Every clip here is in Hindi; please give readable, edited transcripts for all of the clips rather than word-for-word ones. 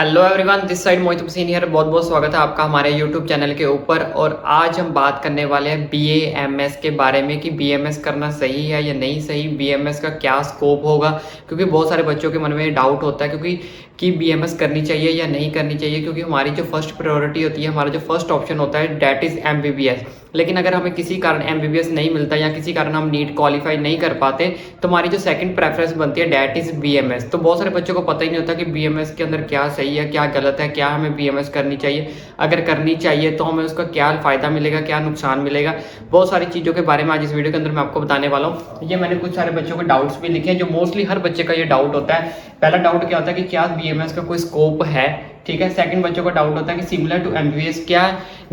Hello everyone, this side Mohit Hussain here. बहुत बहुत स्वागत है आपका हमारे यूट्यूब चैनल के ऊपर। और आज हम बात करने वाले हैं बीएएमएस के बारे में कि बीएमएस करना सही है या नहीं सही, बीएमएस का क्या स्कोप होगा। क्योंकि बहुत सारे बच्चों के मन में डाउट होता है क्योंकि कि बीएमएस करनी चाहिए या नहीं करनी चाहिए, क्योंकि हमारी जो फर्स्ट प्रायोरिटी होती है, हमारा जो फर्स्ट ऑप्शन होता है डैट इज़ एमबीबीएस। लेकिन अगर हमें किसी कारण एमबीबीएस नहीं मिलता या किसी कारण हम नीट क्वालिफाई नहीं कर पाते तो हमारी जो सेकंड प्रेफरेंस बनती है डैट इज़ बीएमएस। तो बहुत सारे बच्चों को पता ही नहीं होता कि बीएमएस के अंदर क्या सही है क्या गलत है, क्या हमें बीएमएस करनी चाहिए, अगर करनी चाहिए तो हमें उसका क्या फ़ायदा मिलेगा, क्या नुकसान मिलेगा। बहुत सारी चीज़ों के बारे में आज इस वीडियो के अंदर मैं आपको बताने वाला हूँ। ये मैंने कुछ सारे बच्चों के डाउट्स भी लिखे हैं जो मोस्टली हर बच्चे का ये डाउट होता है। पहला डाउट क्या होता है कि क्या बीएमएस का कोई स्कोप है, ठीक है। सेकंड बच्चों का डाउट होता है कि सिमिलर टू एमबीबीएस, क्या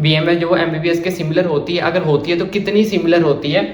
बीएमएस जो एमबीबीएस के सिमिलर होती है, अगर होती है तो कितनी सिमिलर होती है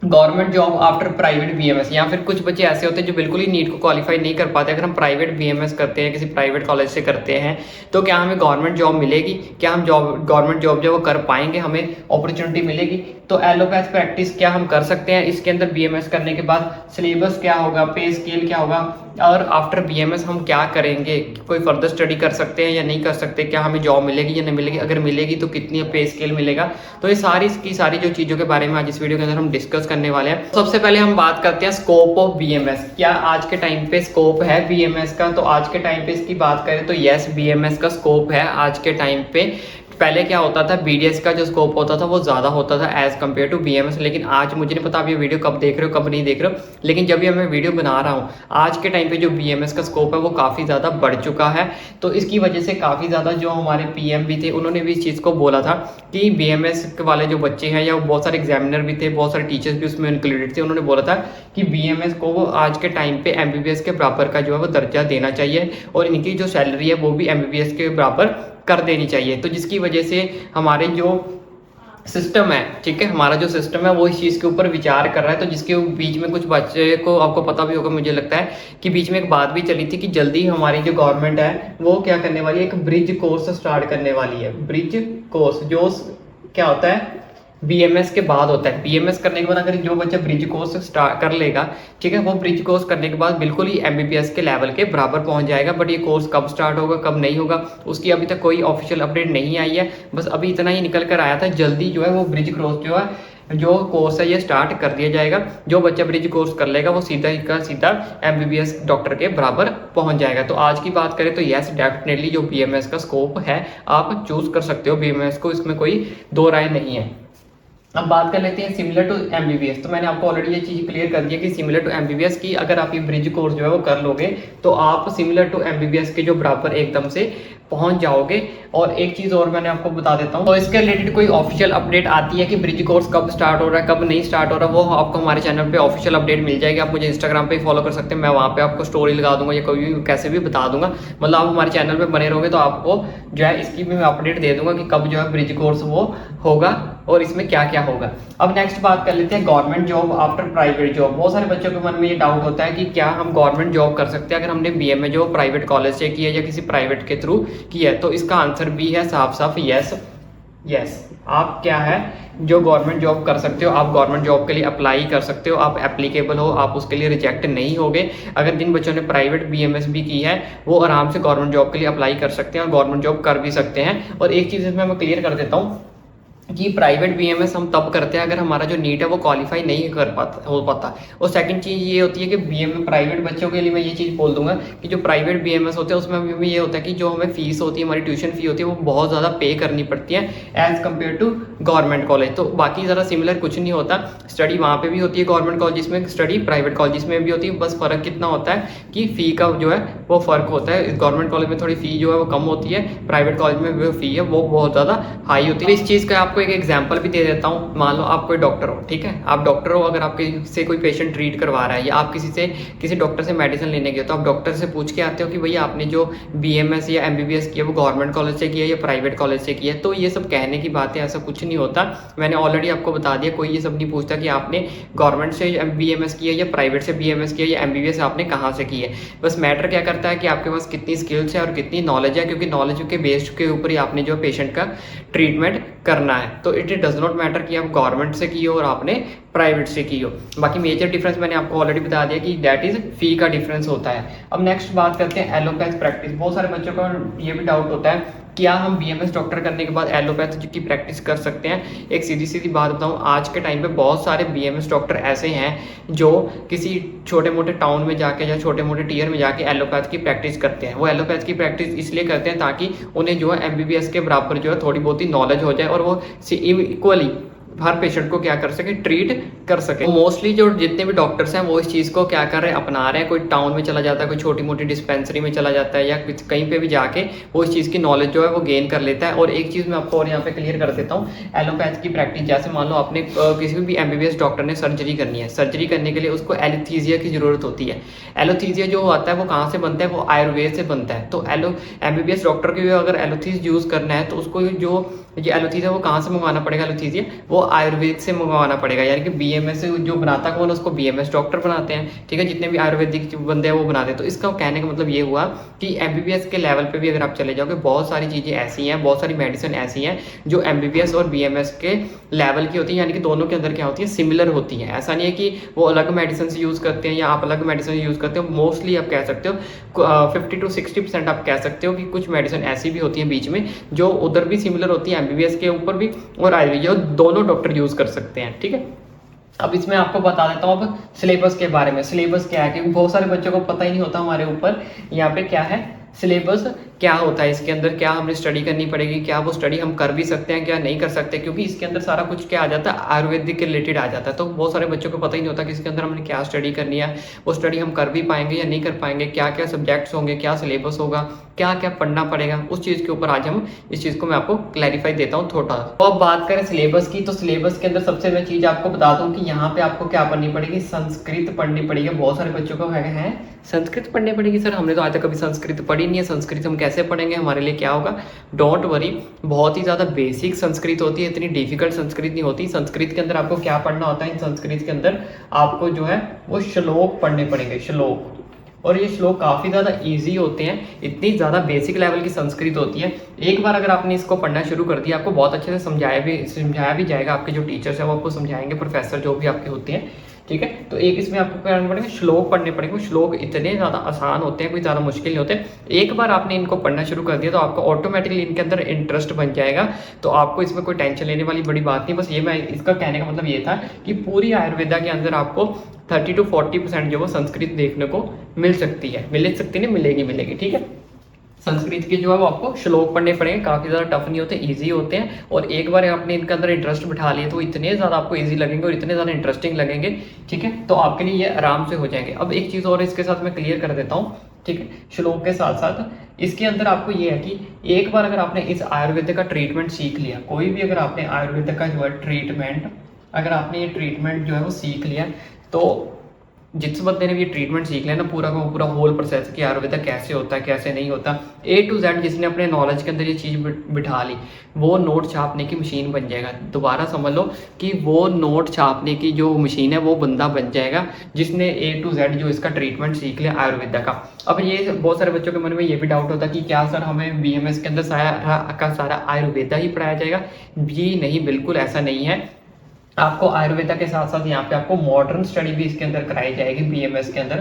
government job after private BMS. या फिर कुछ बच्चे ऐसे होते हैं जो बिल्कुल ही नीट को क्वालिफाई नहीं कर पाते। अगर हम प्राइवेट बीएमएस करते हैं, किसी प्राइवेट कॉलेज से करते हैं, तो क्या हमें गवर्नमेंट जॉब मिलेगी, क्या हम गवर्नमेंट जॉब जो वो कर पाएंगे, हमें अपॉर्चुनिटी मिलेगी। तो एलोपैथ प्रैक्टिस क्या हम कर सकते हैं इसके अंदर बीएमएस करने के बाद, सिलेबस क्या होगा, पे स्केल क्या होगा, और आफ्टर बीएमएस हम क्या करेंगे, कोई फर्दर स्टडी कर सकते हैं या नहीं कर सकते, क्या हमें जॉब मिलेगी या नहीं मिलेगी, अगर मिलेगी तो कितनी पे स्केल मिलेगा। तो ये सारी जो चीज़ों के बारे में आज इस वीडियो के अंदर हम डिस्कस करने वाले हैं। सबसे पहले हम बात करते हैं स्कोप ऑफ बीएमएस। क्या आज के टाइम पे स्कोप है बीएमएस का? तो आज के टाइम पे इसकी बात करें तो यस, बीएमएस का स्कोप है आज के टाइम पे। पहले क्या होता था, बीडीएस का जो स्कोप होता था वो ज़्यादा होता था एज कम्पेयर टू बीएमएस। लेकिन आज मुझे नहीं पता आप ये वीडियो कब देख रहे हो कब नहीं देख रहे हो, लेकिन जब भी मैं वीडियो बना रहा हूँ आज के टाइम पे जो बीएमएस का स्कोप है वो काफ़ी ज़्यादा बढ़ चुका है। तो इसकी वजह से काफ़ी ज़्यादा जो हमारे पीएम भी थे उन्होंने भी इस चीज़ को बोला था कि बीएमएस वाले जो बच्चे हैं या बहुत सारे एग्जामिनर भी थे, बहुत सारे टीचर्स भी उसमें इंक्लूडेड थे, उन्होंने बोला था कि बीएमएस को वो आज के टाइम पे एमबीबीएस के बराबर का जो है वो दर्जा देना चाहिए और इनकी जो सैलरी है वो भी एमबीबीएस के बराबर कर देनी चाहिए। तो जिसकी वजह से हमारे जो सिस्टम है, ठीक है, हमारा जो सिस्टम है वो इस चीज़ के ऊपर विचार कर रहा है। तो जिसके बीच में कुछ बच्चे को आपको पता भी होगा, मुझे लगता है कि बीच में एक बात भी चली थी कि जल्दी हमारी जो गवर्नमेंट है वो क्या करने वाली है, एक ब्रिज कोर्स स्टार्ट करने वाली है। ब्रिज कोर्स जो क्या होता है, बीएमएस के बाद होता है। बीएमएस करने के बाद अगर जो बच्चा ब्रिज कोर्स स्टार्ट कर लेगा, ठीक है, वो ब्रिज कोर्स करने के बाद बिल्कुल ही एमबीबीएस के लेवल के बराबर पहुंच जाएगा। बट ये कोर्स कब स्टार्ट होगा कब नहीं होगा उसकी अभी तक कोई ऑफिशियल अपडेट नहीं आई है। बस अभी इतना ही निकल कर आया था, जल्दी जो है वो ब्रिज कोर्स जो कोर्स है ये स्टार्ट कर दिया जाएगा। जो बच्चा ब्रिज कोर्स कर लेगा वो सीधा का सीधा एमबीबीएस डॉक्टर के बराबर पहुंच जाएगा। तो आज की बात करें तो यस, डेफिनेटली जो बीएमएस का स्कोप है आप चूज कर सकते हो बीएमएस को, इसमें कोई दो राय नहीं है। अब बात कर लेते हैं सिमिलर टू एमबीबीएस। तो मैंने आपको ऑलरेडी ये चीज़ क्लियर कर दी है कि सिमिलर टू एमबीबीएस की अगर आप ये ब्रिज कोर्स जो है वो कर लोगे तो आप सिमिलर टू एमबीबीएस के जो बराबर एकदम से पहुंच जाओगे। और एक चीज़ और मैंने आपको बता देता हूँ, तो इसके रिलेटेड कोई ऑफिशियल अपडेट आती है कि ब्रिज कोर्स कब स्टार्ट हो रहा है कब नहीं स्टार्ट हो रहा है, वो आपको हमारे चैनल पे ऑफिशियल अपडेट मिल जाएगी। आप मुझे इंस्टाग्राम पे फॉलो कर सकते हैं, मैं वहाँ पे आपको स्टोरी लगा दूंगा या कोई भी कैसे भी बता दूंगा। मतलब आप हमारे चैनल पे बने रहोगे तो आपको जो है इसकी भी मैं अपडेट दे दूंगा कि कब जो है ब्रिज कोर्स वो होगा और इसमें क्या क्या होगा। अब नेक्स्ट बात कर लेते हैं government job after private job. बहुत सारे बच्चों के मन में ये डाउट होता है कि क्या हम गवर्नमेंट जॉब कर सकते हैं अगर हमने बीएमए जो प्राइवेट कॉलेज से की है या किसी प्राइवेट के थ्रू की है। तो इसका आंसर भी है साफ साफ यस। यस, आप क्या है जो गवर्नमेंट जॉब कर सकते हो, आप गवर्नमेंट जॉब के लिए अप्लाई कर सकते हो, आप एप्लीकेबल हो, आप उसके लिए रिजेक्ट नहीं होगे। अगर जिन बच्चों ने प्राइवेट बीएमएस भी की है वो आराम से गवर्नमेंट जॉब के लिए अप्लाई कर सकते हैं और गवर्नमेंट जॉब कर भी सकते हैं। और एक चीज़ इसमें मैं क्लियर कर देता हूँ कि प्राइवेट बीएमएस हम तब करते हैं अगर हमारा जो नीट है वो क्वालिफाई नहीं हो पाता। और सेकंड चीज़ ये होती है कि बीएमए प्राइवेट बच्चों के लिए मैं ये चीज़ बोल दूंगा कि जो प्राइवेट बीएमएस होते हैं उसमें हमें ये होता है कि जो हमें फीस होती है, हमारी ट्यूशन फी होती है वो बहुत ज़्यादा पे करनी पड़ती है as compare to government college. तो बाकी ज़रा सिमिलर कुछ नहीं होता, स्टडी वहाँ पर भी होती है गवर्नमेंट कॉलेज में, स्टडी प्राइवेट कॉलेज में भी होती है। बस फ़र्क कितना होता है कि फ़ी का जो है वो फ़र्क होता है। गवर्नमेंट कॉलेज में थोड़ी फ़ी जो है वो कम होती है, प्राइवेट कॉलेज में जो फ़ी है वो बहुत ज़्यादा हाई होती है। इस चीज़ का आपको एक एग्जाम्पल भी दे देता हूं। मान लो आप कोई डॉक्टर हो, ठीक है, आप डॉक्टर हो, अगर आपके से कोई पेशेंट ट्रीट करवा रहा है या आप किसी डॉक्टर से मेडिसिन लेने गए तो आप डॉक्टर से पूछ के आते हो कि भैया आपने जो बीएमएस या एमबीबीएस किया वो गवर्नमेंट कॉलेज से किया या प्राइवेट कॉलेज से किया। तो ये सब कहने की बातें, ऐसा कुछ नहीं होता। मैंने ऑलरेडी आपको बता दिया, कोई ये सब नहीं पूछता कि आपने गवर्नमेंट से बीएमएस किया या प्राइवेट से बीएमएस किया या एमबीबीएस आपने कहाँ से की है। बस मैटर क्या करता है कि आपके पास कितनी स्किल्स है और कितनी नॉलेज है, क्योंकि नॉलेज के बेस्ड के ऊपर ही आपने जो पेशेंट का ट्रीटमेंट करना है। तो इट डज नॉट मैटर कि आप गवर्नमेंट से की हो और आपने प्राइवेट से की हो। बाकी मेजर डिफरेंस मैंने आपको ऑलरेडी बता दिया कि दैट इज फी का डिफरेंस होता है। अब नेक्स्ट बात करते हैं एलोपैथ प्रैक्टिस। बहुत सारे बच्चों का ये भी डाउट होता है क्या हम बीएमएस डॉक्टर करने के बाद एलोपैथ की प्रैक्टिस कर सकते हैं। एक सीधी सीधी बात बताऊं, आज के टाइम पे बहुत सारे बीएमएस डॉक्टर ऐसे हैं जो किसी छोटे मोटे टाउन में जाके या छोटे मोटे टीयर में जाके एलोपैथ की प्रैक्टिस करते हैं। वो एलोपैथ की प्रैक्टिस इसलिए करते हैं ताकि उन्हें जो है एमबीबीएस के बराबर जो है थोड़ी बहुत ही नॉलेज हो जाए और वो इक्वली हर पेशेंट को क्या कर सके, ट्रीट कर सके। मोस्टली जो जितने भी डॉक्टर्स हैं वो इस चीज़ को क्या कर रहे हैं, अपना रहे हैं। कोई टाउन में चला जाता है, कोई छोटी मोटी डिस्पेंसरी में चला जाता है या कहीं पे भी जाके वो इस चीज़ की नॉलेज जो है वो गेन कर लेता है। और एक चीज़ मैं आपको और यहाँ पे क्लियर कर देता हूँ, एलोपैथ की प्रैक्टिस जैसे मान लो आपने किसी भी एमबीबीएस डॉक्टर ने सर्जरी करनी है, सर्जरी करने के लिए उसको एलोथीसिया की ज़रूरत होती है। एलोथीसिया जो आता है वो कहाँ से बनता है, वो आयुर्वेद से बनता है। तो एमबीबीएस डॉक्टर के अगर एलोथीस यूज़ करना है तो उसको जो ये एलोथीसिया वो कहाँ से मंगवाना पड़ेगा, एलोथीसिया वो आयुर्वेद से मंगवाना पड़ेगा। यानी कि बीएमएस से जो बनाता कौन, उसको बीएमएस डॉक्टर बनाते हैं, ठीक है। जितने भी आयुर्वेदिक बंदे हैं वो बनाते हैं। तो इसका कहने का मतलब ये हुआ कि एमबीबीएस के लेवल पे भी अगर आप चले जाओगे, बहुत सारी चीज़ें ऐसी हैं, बहुत सारी मेडिसिन ऐसी हैं जो एमबीबीएस और बीएमएस के लेवल की होती है। यानी कि दोनों के अंदर क्या होती है, सिमिलर होती है। ऐसा नहीं है कि वो अलग मेडिसिन यूज़ करते हैं या आप अलग मेडिसिन यूज़ करते हो। मोस्टली आप कह सकते हो 50 to 60% आप कह सकते हो कि कुछ मेडिसिन ऐसी भी होती है बीच में जो उधर भी सिमिलर होती है, एमबीबीएस के ऊपर भी और आयुर्वेद, दोनों डॉक्टर यूज़ कर सकते हैं, ठीक है। अब इसमें आपको बता देता हूँ अब सिलेबस के बारे में। सिलेबस क्या है, क्योंकि बहुत सारे बच्चों को पता ही नहीं होता हमारे ऊपर यहाँ पे क्या है सिलेबस, क्या होता है इसके अंदर, क्या हमें स्टडी करनी पड़ेगी, क्या वो स्टडी हम कर भी सकते हैं, क्या नहीं कर सकते। क्योंकि इसके अंदर सारा कुछ क्या आ जाता है, आयुर्वेदिक के रिलेटेड आ जाता है। तो बहुत सारे बच्चों को पता ही नहीं होता कि इसके अंदर हमने क्या स्टडी करनी है, वो स्टडी हम कर भी पाएंगे या नहीं कर पाएंगे, क्या क्या सब्जेक्ट्स होंगे, क्या सिलेबस होगा, क्या क्या पढ़ना पड़ेगा। उस चीज़ के ऊपर आज हम इस चीज़ को मैं आपको क्लैरिफाई देता हूँ थोड़ा। तो अब बात करें सिलेबस की, तो सिलेबस के अंदर सबसे मैं चीज़ आपको बता दूँ कि यहाँ पे आपको क्या पढ़नी पड़ेगी, संस्कृत पढ़नी पड़ेगी। बहुत सारे बच्चों को है संस्कृत पढ़नी पड़ेगी, सर हमने तो आज तक कभी संस्कृत पढ़ी नहीं है, संस्कृत हम कैसे पढ़ेंगे, हमारे लिए क्या होगा। डोंट वरी, बहुत ही ज़्यादा बेसिक संस्कृत होती है, इतनी डिफिकल्ट संस्कृत नहीं होती। संस्कृत के अंदर आपको क्या पढ़ना होता है, इन संस्कृत के अंदर आपको जो है वो श्लोक पढ़ने पड़ेंगे, श्लोक। और ये श्लोक काफ़ी ज़्यादा इजी होते हैं, इतनी ज़्यादा बेसिक लेवल की संस्कृत होती है। एक बार अगर आपने इसको पढ़ना शुरू कर दिया, आपको बहुत अच्छे से समझाया भी जाएगा। आपके जो टीचर्स हैं वो आपको समझाएंगे, प्रोफेसर जो भी आपके होते हैं, ठीक है। तो एक इसमें आपको क्या करना पड़ेगा, श्लोक पढ़ने पड़ेंगे। श्लोक इतने ज़्यादा आसान होते हैं, कोई ज़्यादा मुश्किल नहीं होते। एक बार आपने इनको पढ़ना शुरू कर दिया तो आपको ऑटोमेटिकली इनके अंदर इंटरेस्ट बन जाएगा। तो आपको इसमें कोई टेंशन लेने वाली बड़ी बात नहीं। बस ये मैं इसका कहने का मतलब ये था कि पूरी आयुर्वेदा के अंदर आपको 30 to 40% जो वो संस्कृत देखने को मिल सकती है, मिलेगी, ठीक है। संस्कृत के जो है वो आपको श्लोक पढ़ने पड़ेंगे, काफ़ी ज़्यादा टफ नहीं होते, इजी होते हैं। और एक बार आपने इनके अंदर इंटरेस्ट बिठा लिए तो इतने ज़्यादा आपको इजी लगेंगे और इतने ज़्यादा इंटरेस्टिंग लगेंगे, ठीक है। तो आपके लिए ये आराम से हो जाएंगे। अब एक चीज़ और इसके साथ मैं क्लियर कर देता हूँ, ठीक है। श्लोक के साथ साथ इसके अंदर आपको ये है कि एक बार अगर आपने इस आयुर्वेद का ट्रीटमेंट सीख लिया, कोई भी अगर आपने आयुर्वेद का जो है ट्रीटमेंट, अगर आपने ये ट्रीटमेंट जो है वो सीख लिया, तो जिस बंदे ने भी ये ट्रीटमेंट सीख लिया ना, पूरा का पूरा होल प्रोसेस कि आयुर्वेदा कैसे होता है कैसे नहीं होता, A to Z जिसने अपने नॉलेज के अंदर ये चीज़ बिठा ली, वो नोट छापने की मशीन बन जाएगा। दोबारा समझ लो कि वो नोट छापने की जो मशीन है वो बंदा बन जाएगा जिसने A to Z जो इसका ट्रीटमेंट सीख लिया आयुर्वेदा का। अब ये बहुत सारे बच्चों के मन में ये भी डाउट होता है कि क्या सर हमें BMS के अंदर सारा आयुर्वेदा ही पढ़ाया जाएगा। जी नहीं, बिल्कुल ऐसा नहीं है। आपको आयुर्वेदा के साथ साथ यहाँ पे आपको मॉडर्न स्टडी भी इसके अंदर कराई जाएगी बीएमएस के अंदर,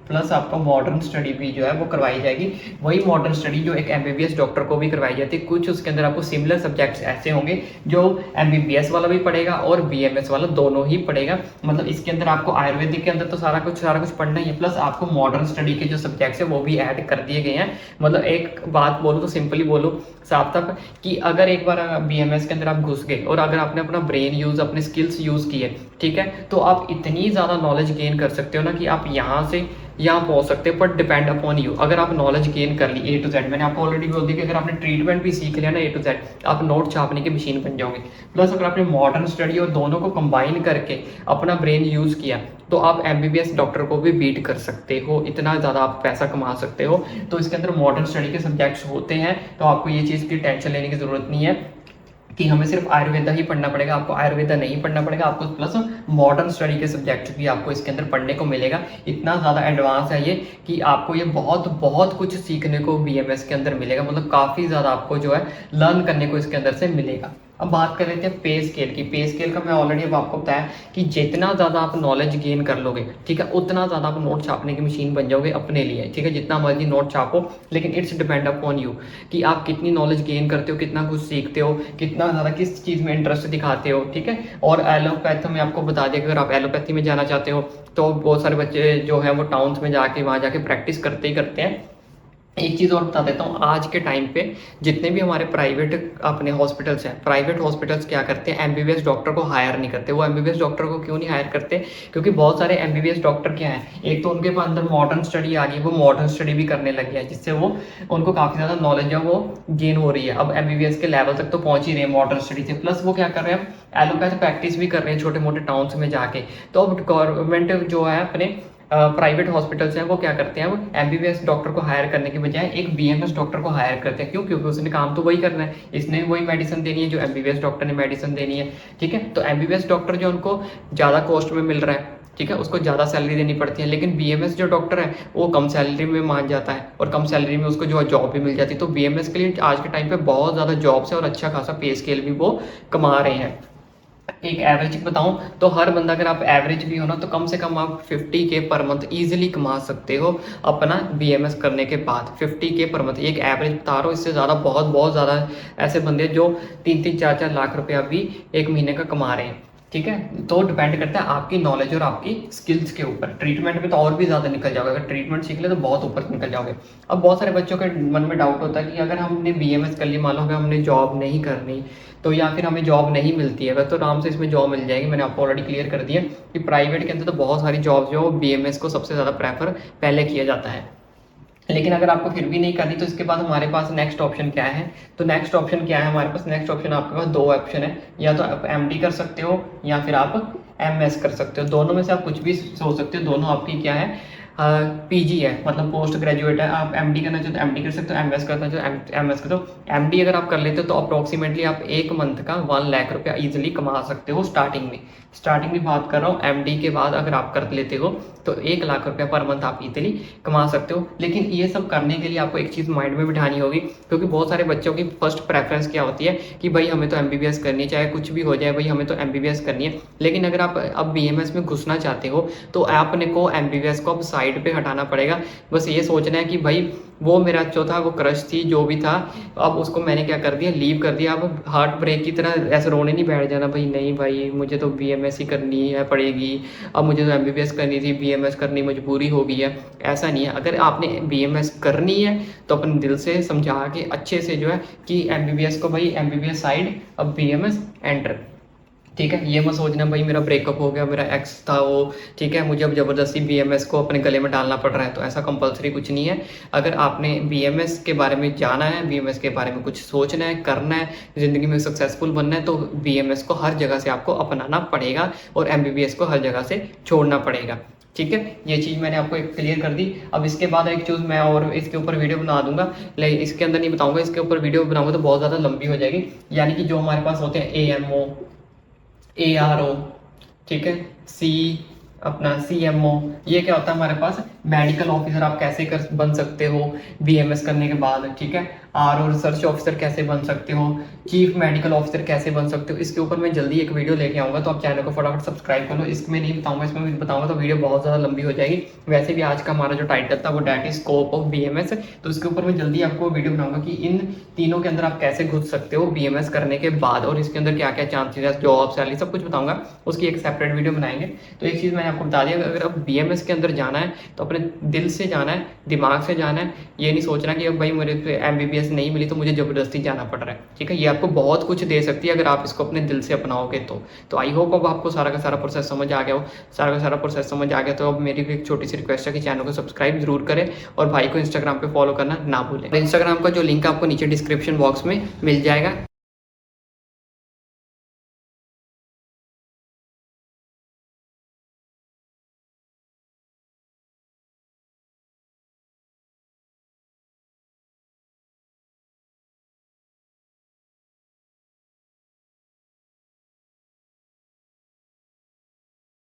प्लस आपको मॉडर्न स्टडी भी जो है वो करवाई जाएगी। वही मॉडर्न स्टडी जो एक एमबीबीएस डॉक्टर को भी करवाई जाती है। कुछ उसके अंदर आपको सिमिलर सब्जेक्ट्स ऐसे होंगे जो एमबीबीएस वाला भी पढ़ेगा और बीएमएस वाला दोनों ही पढ़ेगा। मतलब इसके अंदर आपको आयुर्वेदिक के अंदर तो सारा कुछ पढ़ना ही है, प्लस आपको मॉडर्न स्टडी के जो सब्जेक्ट्स है वो भी ऐड कर दिए गए हैं। मतलब एक बात बोलूँ तो सिंपली बोलूँ साफ साफ कि अगर एक बार बीएमएस के अंदर आप घुस गए और अगर आपने अपना ब्रेन यूज़, अपने स्किल्स यूज़ किए, ठीक है, तो आप इतनी ज़्यादा नॉलेज गेन कर सकते हो ना कि आप यहाँ से यहाँ पहुँच सकते हो। पर डिपेंड अपॉन यू, अगर आप नॉलेज गेन कर ली A to Z, मैंने आपको ऑलरेडी बोल दी कि अगर आपने ट्रीटमेंट भी सीख लिया ना A to Z, आप नोट छापने की मशीन बन जाओगे। प्लस अगर आपने मॉडर्न स्टडी और दोनों को कंबाइन करके अपना ब्रेन यूज़ किया तो आप एमबीबीएस डॉक्टर को भी बीट कर सकते हो, इतना ज़्यादा आप पैसा कमा सकते हो। तो इसके अंदर मॉडर्न स्टडी के सब्जेक्ट्स होते हैं, तो आपको ये चीज़ की टेंशन लेने की ज़रूरत नहीं है कि हमें सिर्फ आयुर्वेदा ही पढ़ना पड़ेगा। आपको आयुर्वेदा नहीं पढ़ना पड़ेगा, आपको प्लस मॉडर्न स्टडी के सब्जेक्ट भी आपको इसके अंदर पढ़ने को मिलेगा। इतना ज़्यादा एडवांस है ये कि आपको ये बहुत कुछ सीखने को बीएमएस के अंदर मिलेगा। मतलब काफ़ी ज़्यादा आपको जो है लर्न करने को इसके अंदर से मिलेगा। अब बात कर लेते हैं पे स्केल की। पे स्केल का मैं ऑलरेडी अब आपको बताया कि जितना ज़्यादा आप नॉलेज गेन कर लोगे, ठीक है, उतना ज़्यादा आप नोट छापने की मशीन बन जाओगे अपने लिए, ठीक है, जितना मर्जी नोट छापो, लेकिन इट्स डिपेंड अपॉन यू कि आप कितनी नॉलेज गेन करते हो, कितना कुछ सीखते हो, कितना ज़्यादा किस चीज़ में इंटरेस्ट दिखाते हो, ठीक है। और एलोपैथ में आपको बता दें, अगर आप एलोपैथी में जाना चाहते हो तो बहुत सारे बच्चे जो हैं वो टाउन्स में जाके वहाँ जाके प्रैक्टिस करते ही करते हैं। एक चीज़ और बता देता हूँ, आज के टाइम पे जितने भी हमारे प्राइवेट अपने हॉस्पिटल्स हैं, प्राइवेट हॉस्पिटल्स क्या करते हैं, एमबीबीएस डॉक्टर को हायर नहीं करते। वो एमबीबीएस डॉक्टर को क्यों नहीं हायर करते? क्योंकि बहुत सारे एमबीबीएस डॉक्टर क्या है, एक तो उनके पास अंदर मॉडर्न स्टडी आ गई, वो मॉडर्न स्टडी भी करने लगे हैं, जिससे वो उनको काफ़ी ज़्यादा नॉलेज है वो गेन हो रही है। अब एमबीबीएस के लेवल तक तो पहुँच ही रहे हैं मॉडर्न स्टडी से, प्लस वो क्या कर रहे हैं, एलोपैथ प्रैक्टिस भी कर रहे हैं छोटे मोटे टाउन्स में जाके। तो अब गवर्नमेंट जो है अपने प्राइवेट हॉस्पिटल्स हैं वो क्या करते हैं, वो एमबीबीएस डॉक्टर को हायर करने के बजाय एक बीएमएस डॉक्टर को हायर करते हैं। क्यों? क्योंकि उसने काम तो वही करना है, इसने वही मेडिसिन देनी है जो एमबीबीएस डॉक्टर ने मेडिसिन देनी है, ठीक है। तो एमबीबीएस डॉक्टर जो उनको ज़्यादा कॉस्ट में मिल रहा है, ठीक है, उसको ज़्यादा सैलरी देनी पड़ती है, लेकिन बीएमएस जो डॉक्टर है वो कम सैलरी में मान जाता है और कम सैलरी में उसको जो है जॉब भी मिल जाती है। तो बीएमएस के लिए आज के टाइम पे बहुत ज़्यादा जॉब्स है और अच्छा खासा पे स्केल भी वो कमा रहे हैं। एक एवरेज बताऊं तो हर बंदा, अगर आप एवरेज भी हो ना, तो कम से कम आप 50K पर मंथ ईजिली कमा सकते हो अपना बीएमएस करने के बाद। 50K पर मंथ एक एवरेज बता रहा हूँ, इससे ज़्यादा बहुत ज़्यादा ऐसे बंदे जो 3-3 4-4 लाख रुपया भी एक महीने का कमा रहे हैं, ठीक है। तो डिपेंड करता है आपकी नॉलेज और आपकी स्किल्स के ऊपर। ट्रीटमेंट में तो और भी ज़्यादा निकल जाओगे, अगर ट्रीटमेंट सीख ले तो बहुत ऊपर निकल जाओगे। अब बहुत सारे बच्चों के मन में डाउट होता है कि अगर हमने बीएमएस कर लिया, मान लो हमने जॉब नहीं करनी, तो या फिर हमें जॉब नहीं मिलती है, तो आराम से इसमें जॉब मिल जाएगी। मैंने आपको ऑलरेडी क्लियर कर दिया कि प्राइवेट के अंदर तो बहुत सारी जॉब्स जो बीएमएस को सबसे ज़्यादा प्रेफर पहले किया जाता है। लेकिन अगर आपको फिर भी नहीं करनी तो इसके बाद हमारे पास नेक्स्ट ऑप्शन क्या है? तो नेक्स्ट ऑप्शन क्या है हमारे पास? नेक्स्ट ऑप्शन आपके पास दो ऑप्शन है, या तो आप एमडी कर सकते हो या फिर आप एमएस कर सकते हो। दोनों में से आप कुछ भी सोच सकते हो, दोनों आपकी क्या है, पीजी है, मतलब पोस्ट ग्रेजुएट है। आप एमडी करना चाहते हो एमडी कर सकते हो, एमएस करना चाहते हो एमएस कर दो। एमडी अगर आप कर लेते हो तो अप्रोक्सीमेटली आप एक मंथ का 1 लाख रुपया ईजिली कमा सकते हो स्टार्टिंग में। स्टार्टिंग में बात कर रहा हूँ, एमडी के बाद अगर आप कर लेते हो तो 1 लाख रुपया पर मंथ आप इजीली कमा सकते हो। लेकिन ये सब करने के लिए आपको एक चीज़ माइंड में बिठानी होगी, क्योंकि बहुत सारे बच्चों की फर्स्ट प्रेफरेंस क्या होती है कि भाई हमें तो एमबीबीएस करनी है, चाहे कुछ भी हो जाए भाई हमें तो एमबीबीएस करनी है। लेकिन अगर आप अब बीएमएस में घुसना चाहते हो तो आपने को एमबीबीएस को अब साइड पे हटाना पड़ेगा। बस ये सोचना है कि भाई वो मेरा जो था वो क्रश थी जो भी था, अब उसको मैंने क्या कर दिया, लीव कर दिया। अब हार्ट ब्रेक की तरह ऐसे रोने नहीं बैठ जाना, भाई नहीं भाई मुझे तो बीएमएस ही करनी है पड़ेगी, अब मुझे तो एमबीबीएस करनी थी, बीएमएस करनी मजबूरी हो गई है। ऐसा नहीं है, अगर आपने बीएमएस करनी है तो अपने दिल से समझा के अच्छे से जो है कि एमबीबीएस को भाई एमबीबीएस साइड, अब बीएमएस एंटर, ठीक है। ये मत सोचना भाई मेरा ब्रेकअप हो गया, मेरा एक्स था वो, ठीक है, मुझे अब ज़बरदस्ती बीएमएस को अपने गले में डालना पड़ रहा है, तो ऐसा कंपलसरी कुछ नहीं है। अगर आपने बीएमएस के बारे में जाना है, बीएमएस के बारे में कुछ सोचना है, करना है, ज़िंदगी में सक्सेसफुल बनना है, तो बीएमएस को हर जगह से आपको अपनाना पड़ेगा और एमबीबीएस को हर जगह से छोड़ना पड़ेगा, ठीक है। ये चीज़ मैंने आपको एक क्लियर कर दी। अब इसके बाद एक चीज़ मैं और इसके ऊपर वीडियो बना दूंगा, लेकिन इसके अंदर नहीं बताऊंगा, इसके ऊपर वीडियो बनाऊंगा तो बहुत ज़्यादा लंबी हो जाएगी। यानी कि जो हमारे पास होते हैं एएमओ, ARO, ठीक है, अपना CMO, ये क्या होता है हमारे पास, मेडिकल ऑफिसर आप कैसे बन सकते हो बीएमएस करने के बाद, ठीक है। RO रिसर्च ऑफिसर कैसे बन सकते हो, चीफ मेडिकल ऑफिसर कैसे बन सकते हो, इसके ऊपर मैं जल्दी एक वीडियो लेके आऊँगा, तो आप चैनल को फटाफट सब्सक्राइब कर लो। इसमें नहीं बताऊँगा, इसमें भी बताऊँगा तो वीडियो बहुत ज़्यादा लंबी हो जाएगी। वैसे भी आज का हमारा जो टाइटल था वो that is scope of BMS, तो इसके ऊपर मैं जल्दी आपको वीडियो बनाऊंगा कि इन तीनों के अंदर आप कैसे घुस सकते हो बीएमएस करने के बाद, और इसके अंदर क्या क्या चांसेस है, जॉब सैलरी सब कुछ बताऊंगा, उसकी एक सेपरेट वीडियो बनाएंगे। तो एक चीज़ मैंने आपको बता दिया, अगर अब बीएमएस के अंदर जाना है तो अपने दिल से जाना है, दिमाग से जाना है। ये नहीं सोचना कि अब भाई मेरे एमबीबीएस नहीं मिली तो मुझे ज़बरदस्ती जाना पड़ रहा है, ठीक है। ये आपको बहुत कुछ दे सकती है अगर आप इसको अपने दिल से अपनाओगे तो आई होप अब आपको सारा का सारा प्रोसेस समझ आ गया हो। सारा का सारा प्रोसेस समझ आ गया तो अब मेरी भी एक छोटी सी रिक्वेस्ट है कि चैनल को सब्सक्राइब जरूर करें और भाई को इंस्टाग्राम पे फॉलो करना ना भूलें। इंस्टाग्राम का जो लिंक आपको नीचे डिस्क्रिप्शन बॉक्स में मिल जाएगा।